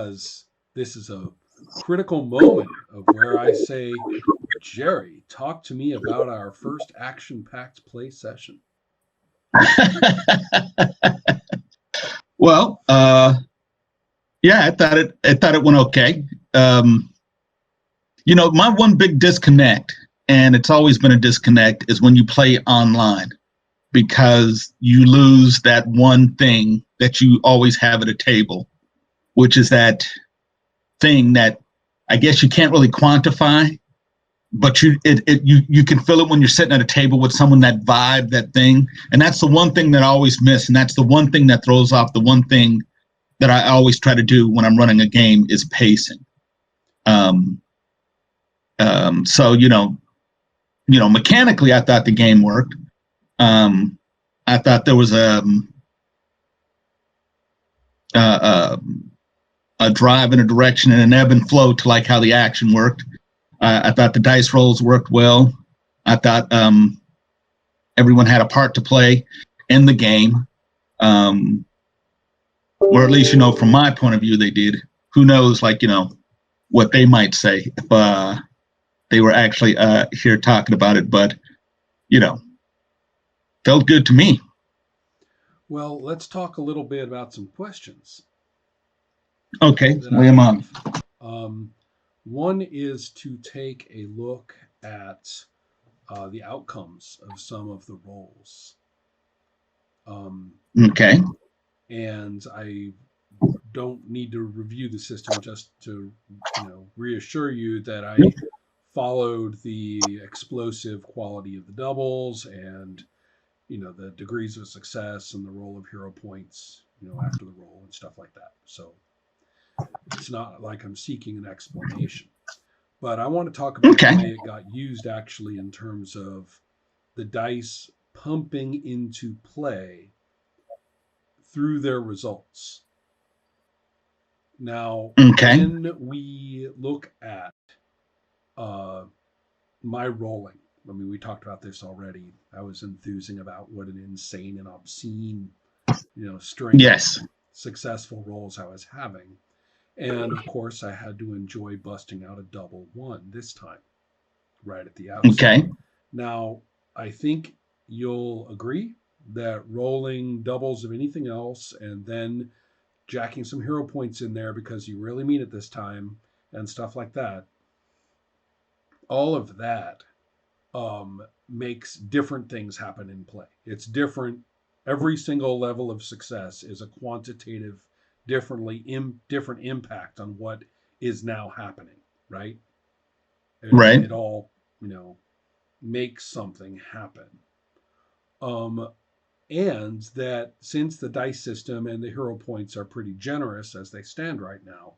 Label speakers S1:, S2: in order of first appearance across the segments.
S1: because this is a critical moment of where I say, Jerry, talk to me about our first action packed play session.
S2: Well, yeah, I thought it went okay. My one big disconnect, and it's always been a disconnect, is when you play online because you lose that one thing that you always have at a table, which is that thing that I guess you can't really quantify, but you can feel it when you're sitting at a table with someone, that vibe, that thing, and that's the one thing that I always miss, and that's the one thing that throws off the one thing that I always try to do when I'm running a game is pacing. Um, so mechanically, I thought the game worked. I thought there was uh, a drive and a direction and an ebb and flow to like how the action worked. I thought the dice rolls worked well. I thought everyone had a part to play in the game, or at least from my point of view, they did. Who knows, what they might say if they were actually here talking about it, but felt good to me.
S1: Well, let's talk a little bit about some questions
S2: Okay,
S1: that I
S2: lay them on.
S1: have. One is to take a look at the outcomes of some of the roles.
S2: Okay.
S1: And I don't need to review the system, just to reassure you that I followed the explosive quality of the doubles and the degrees of success and the roll of hero points after the roll and stuff like that. So it's not like I'm seeking an explanation, but I want to talk about
S2: Okay.
S1: the way it got used actually in terms of the dice pumping into play through their results. Now,
S2: Okay.
S1: when we look at uh, my rolling, I mean, we talked about this already. I was enthusing about what an insane and obscene, string of
S2: Yes.
S1: successful rolls I was having. And of course, I had to enjoy busting out a double one this time, right at the outset.
S2: Okay.
S1: Now, I think you'll agree that rolling doubles of anything else and then jacking some hero points in there because you really mean it this time and stuff like that, all of that makes different things happen in play. It's different. Every single level of success is a quantitative, different impact on what is now happening, right?
S2: Right.
S1: It all, makes something happen. Um, and that since the dice system and the hero points are pretty generous as they stand right now,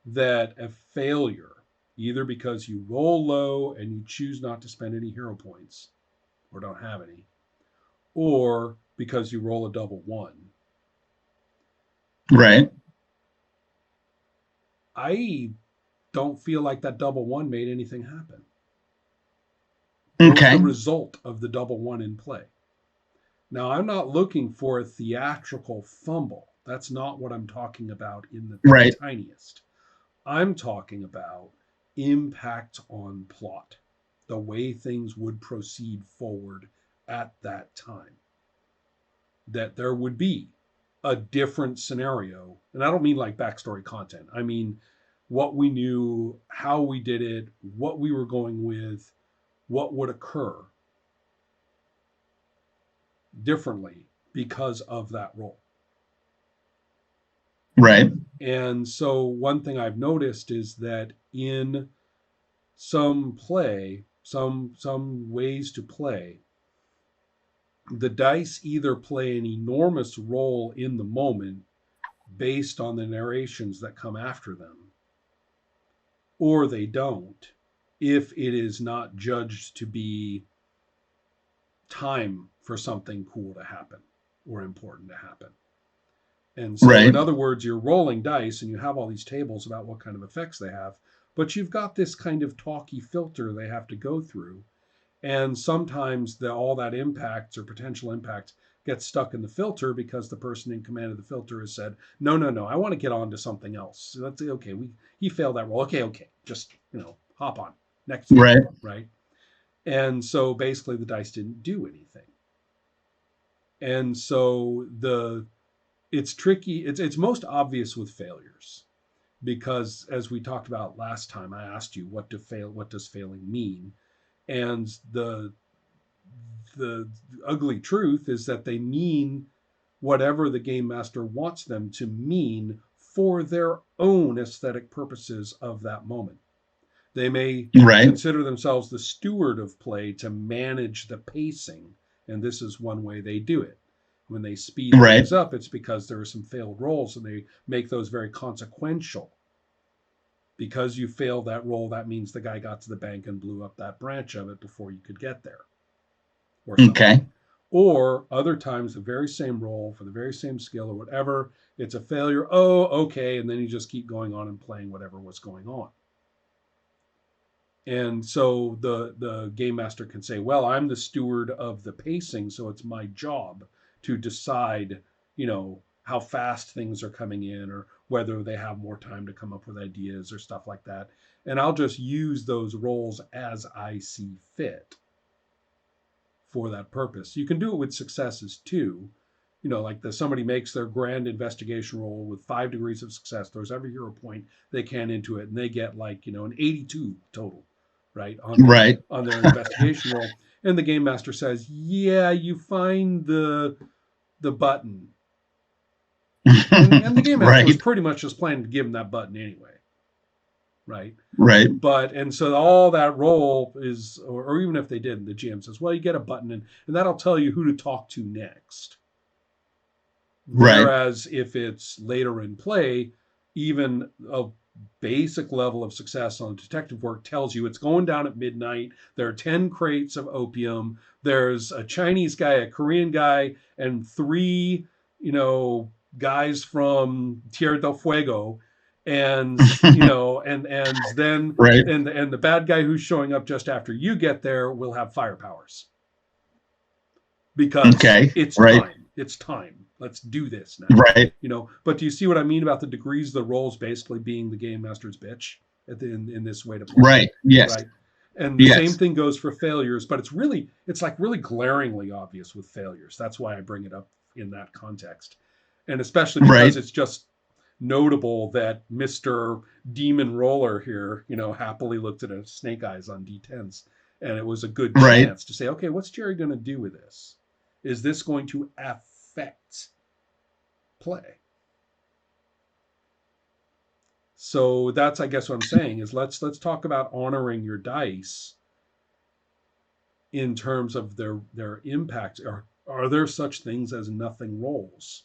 S1: that a failure, either because you roll low and you choose not to spend any hero points or don't have any, or because you roll a double one,
S2: Right.
S1: I don't feel like that double one made anything happen. What was the
S2: Okay.
S1: result of the double one in play? Now, I'm not looking for a theatrical fumble. That's not what I'm talking about in the
S2: Right.
S1: tiniest. I'm talking about impact on plot, the way things would proceed forward at that time. That there would be a different scenario. And I don't mean like backstory content. I mean what we knew, how we did it, what we were going with, what would occur differently because of that role.
S2: Right.
S1: And so one thing I've noticed is that in some play, some ways to play, the dice either play an enormous role in the moment based on the narrations that come after them, or they don't if it is not judged to be time for something cool to happen or important to happen. And so, in
S2: Right.
S1: other words, you're rolling dice and you have all these tables about what kind of effects they have, but you've got this kind of talky filter they have to go through. And sometimes all that impacts or potential impacts gets stuck in the filter because the person in command of the filter has said, no, no, no, I want to get on to something else. So that's okay. He failed that role. Okay, just hop on next game,
S2: Right.
S1: right? And so basically, the dice didn't do anything. And so it's tricky. It's most obvious with failures because, as we talked about last time, I asked you what does failing mean, and the ugly truth is that they mean whatever the game master wants them to mean for their own aesthetic purposes of that moment. They may
S2: Right.
S1: consider themselves the steward of play to manage the pacing, and this is one way they do it. When they speed
S2: Right.
S1: things up, it's because there are some failed rolls, and they make those very consequential. Because you failed that roll, that means the guy got to the bank and blew up that branch of it before you could get there, or something.
S2: Okay.
S1: Or other times, the very same roll for the very same skill or whatever, it's a failure. Oh, okay. And then you just keep going on and playing whatever was going on. And so the game master can say, well, I'm the steward of the pacing, so it's my job to decide, how fast things are coming in or whether they have more time to come up with ideas or stuff like that. And I'll just use those roles as I see fit for that purpose. You can do it with successes too. Like somebody makes their grand investigation roll with 5 degrees of success, throws every hero point they can into it, and they get an 82 total, right, on their
S2: Right.
S1: on their investigation roll. And the game master says, "Yeah, you find the button," and the game master was
S2: Right.
S1: pretty much just planning to give him that button anyway, right?
S2: Right.
S1: And so all that roll is, or even if they didn't, the GM says, well, you get a button, and that'll tell you who to talk to next.
S2: Right.
S1: Whereas if it's later in play, even a basic level of success on detective work tells you it's going down at midnight. There are 10 crates of opium. There's a Chinese guy, a Korean guy, and 3, guys from Tierra del Fuego. And, and then,
S2: Right.
S1: and the bad guy who's showing up just after you get there will have fire powers because
S2: Okay.
S1: it's
S2: Right.
S1: time. It's time. Let's do this now.
S2: Right.
S1: But do you see what I mean about the degrees of the roles basically being the game master's bitch in this way to play?
S2: Right. Yes.
S1: Right. And the same
S2: Yes.
S1: thing goes for failures, but it's like really glaringly obvious with failures. That's why I bring it up in that context. And especially because
S2: Right.
S1: it's just notable that Mr. Demon Roller here, happily looked at a snake eyes on D10s. And it was a good
S2: Right.
S1: chance to say, okay, what's Jerry going to do with this? Is this going to affect play? So that's, I guess, what I'm saying is let's talk about honoring your dice in terms of their impact. Are there such things as nothing rolls?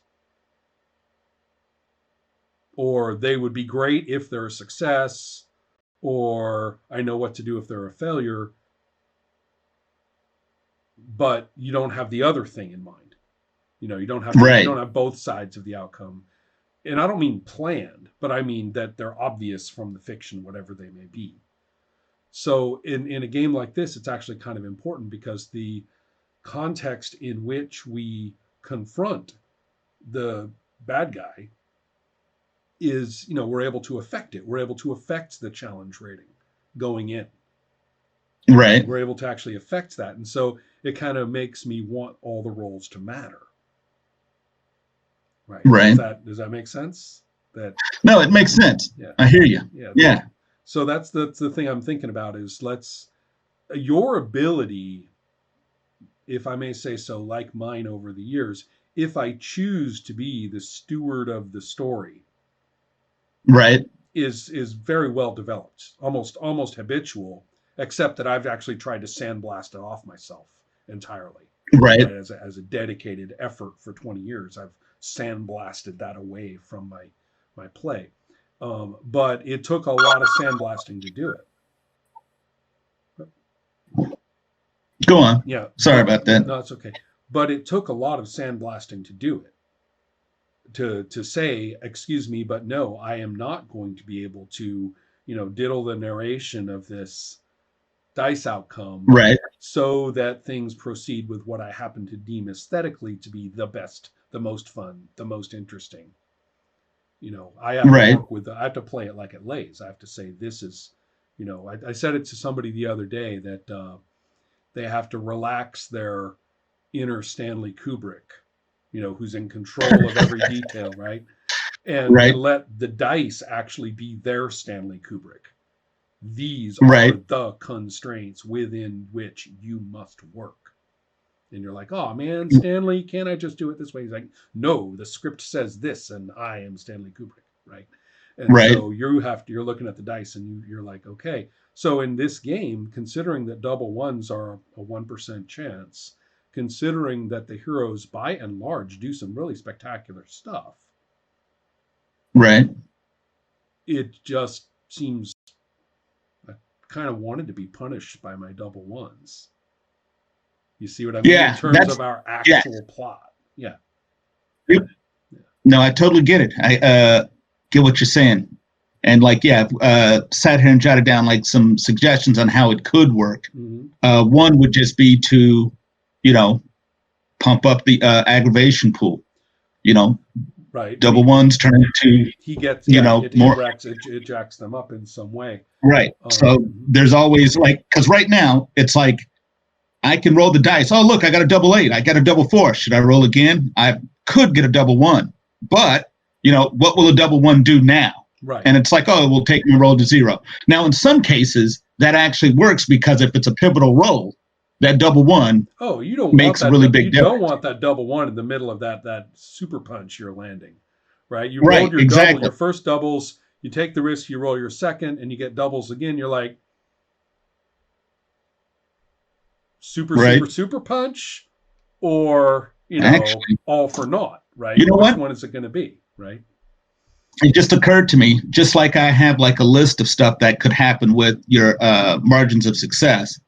S1: Or they would be great if they're a success, or I know what to do if they're a failure, but you don't have the other thing in mind. You don't
S2: Right.
S1: have both sides of the outcome. And I don't mean planned, but I mean that they're obvious from the fiction, whatever they may be. So in a game like this, it's actually kind of important because the context in which we confront the bad guy is, we're able to affect it. We're able to affect the challenge rating going in.
S2: Right.
S1: We're able to actually affect that. And so it kind of makes me want all the roles to matter. Right. Does
S2: Right.
S1: that make sense? That
S2: No, it makes sense.
S1: Yeah.
S2: I hear you.
S1: Yeah.
S2: Yeah.
S1: So that's the thing I'm thinking about is your ability, if I may say so, like mine over the years, if I choose to be the steward of the story,
S2: Right.
S1: is very well developed, almost habitual, except that I've actually tried to sandblast it off myself entirely.
S2: Right.
S1: Right, as a dedicated effort for 20 years, I've sandblasted that away from my play. But it took a lot of sandblasting to do it.
S2: Go on.
S1: Yeah,
S2: Sorry about that.
S1: no, it's okay. But it took a lot of sandblasting to do it. To say, excuse me, but no, I am not going to be able to, diddle the narration of this dice outcome
S2: Right.
S1: so that things proceed with what I happen to deem aesthetically to be the best, the most fun, the most interesting. I have to
S2: Right.
S1: work with, I have to play it like it lays. I have to say, this is, I said it to somebody the other day that they have to relax their inner Stanley Kubrick, who's in control of every detail, right? And
S2: Right.
S1: let the dice actually be their Stanley Kubrick. These are
S2: Right.
S1: the constraints within which you must work. And you're like, oh man,
S2: Right.
S1: Stanley, can't I just do it this way? He's like, no, the script says this, and I am Stanley Kubrick, right? And
S2: Right.
S1: so you're looking at the dice, and you're like, okay. So in this game, considering that double ones are a 1% chance, considering that the heroes by and large do some really spectacular stuff,
S2: Right.
S1: it just seems I kind of wanted to be punished by my double ones. You see what I mean? In
S2: Yeah.
S1: terms
S2: That's
S1: of our
S2: yeah.
S1: actual plot. Yeah.
S2: Yep.
S1: Yeah.
S2: No, I totally get it. I get what you're saying. And like, yeah, sat here and jotted down like some suggestions on how it could work.
S1: Mm-hmm.
S2: One would just be to, you know, pump up the aggravation pool. You know,
S1: Right.
S2: double ones turn into,
S1: He gets,
S2: you
S1: yeah,
S2: know,
S1: it
S2: more.
S1: racks, it jacks them up in some way.
S2: Right. So
S1: Mm-hmm.
S2: there's always like, because right now it's like I can roll the dice. Oh, look, I got a double eight. I got a double four. Should I roll again? I could get a double one. But, what will a double one do now?
S1: Right.
S2: And it's like, oh, it will take me roll to zero. Now, in some cases, that actually works because if it's a pivotal roll, that double one
S1: Oh, you don't want
S2: makes a
S1: that.
S2: really
S1: You
S2: big
S1: don't
S2: difference.
S1: want that double one in the middle of that super punch you're landing, right? You rolled
S2: Right,
S1: your double,
S2: exactly.
S1: your first doubles. You take the risk. You roll your second, and you get doubles again. You're like super, super,
S2: Right.
S1: super punch, or
S2: Actually,
S1: all for naught, right?
S2: you know
S1: Which
S2: what?
S1: one is it going to be, right?
S2: It just occurred to me, just like I have like a list of stuff that could happen with your margins of success,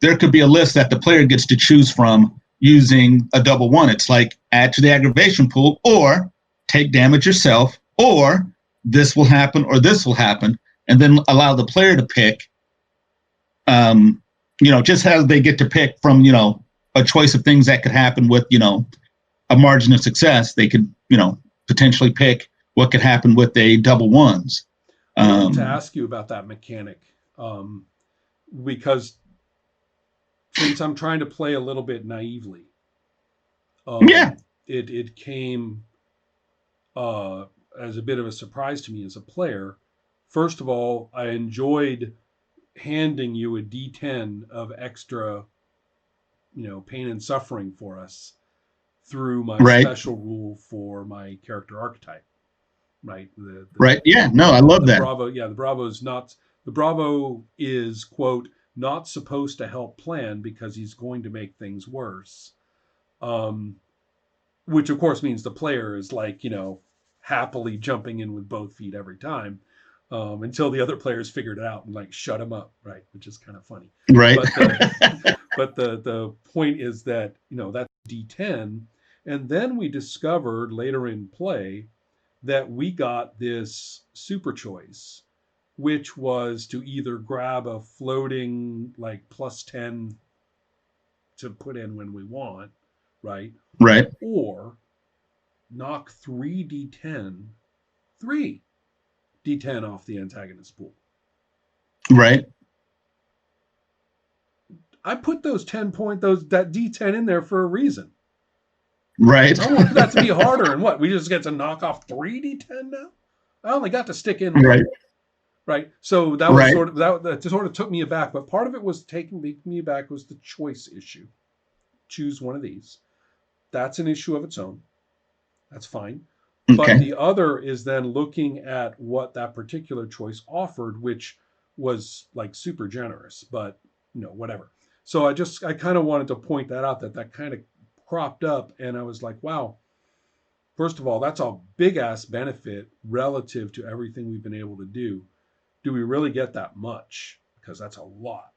S2: there could be a list that the player gets to choose from using a double one. It's like add to the aggravation pool or take damage yourself or this will happen or this will happen. And then allow the player to pick, just how they get to pick from, a choice of things that could happen with, a margin of success. They could, potentially pick what could happen with a double ones.
S1: I wanted to
S2: Um,
S1: ask you about that mechanic, um, because since I'm trying to play a little bit naively,
S2: yeah,
S1: it came uh, as a bit of a surprise to me as a player. First of all, I enjoyed handing you a D10 of extra, pain and suffering for us through my
S2: right,
S1: special rule for my character archetype. Right,
S2: right. Yeah, no, I love
S1: the
S2: that.
S1: Bravo. Yeah, the Bravo is quote not supposed to help plan because he's going to make things worse. Um, which of course means the player is like happily jumping in with both feet every time, until the other players figured it out and like shut him up, right? Which is kind of funny.
S2: Right.
S1: But the point is that that's D10, and then we discovered later in play that we got this super choice, which was to either grab a floating like +10 to put in when we want, right?
S2: Right.
S1: Or knock 3d10 off the antagonist pool.
S2: Right.
S1: I put those 10 that d10 in there for a reason.
S2: Right.
S1: I wanted that to be harder, and what, we just get to knock off 3d10 now? I only got to stick in
S2: Right.
S1: one, right? So that was
S2: Right.
S1: sort of that sort of took me aback, but part of it was taking me aback was the choice issue. Choose one of these. That's an issue of its own. That's fine. But
S2: Okay.
S1: the other is then looking at what that particular choice offered, which was like super generous, but whatever. So I kind of wanted to point that out, that kind of cropped up, and I was like, wow, first of all, that's a big ass benefit relative to everything we've been able to do. Do we really get that much? Because that's a lot.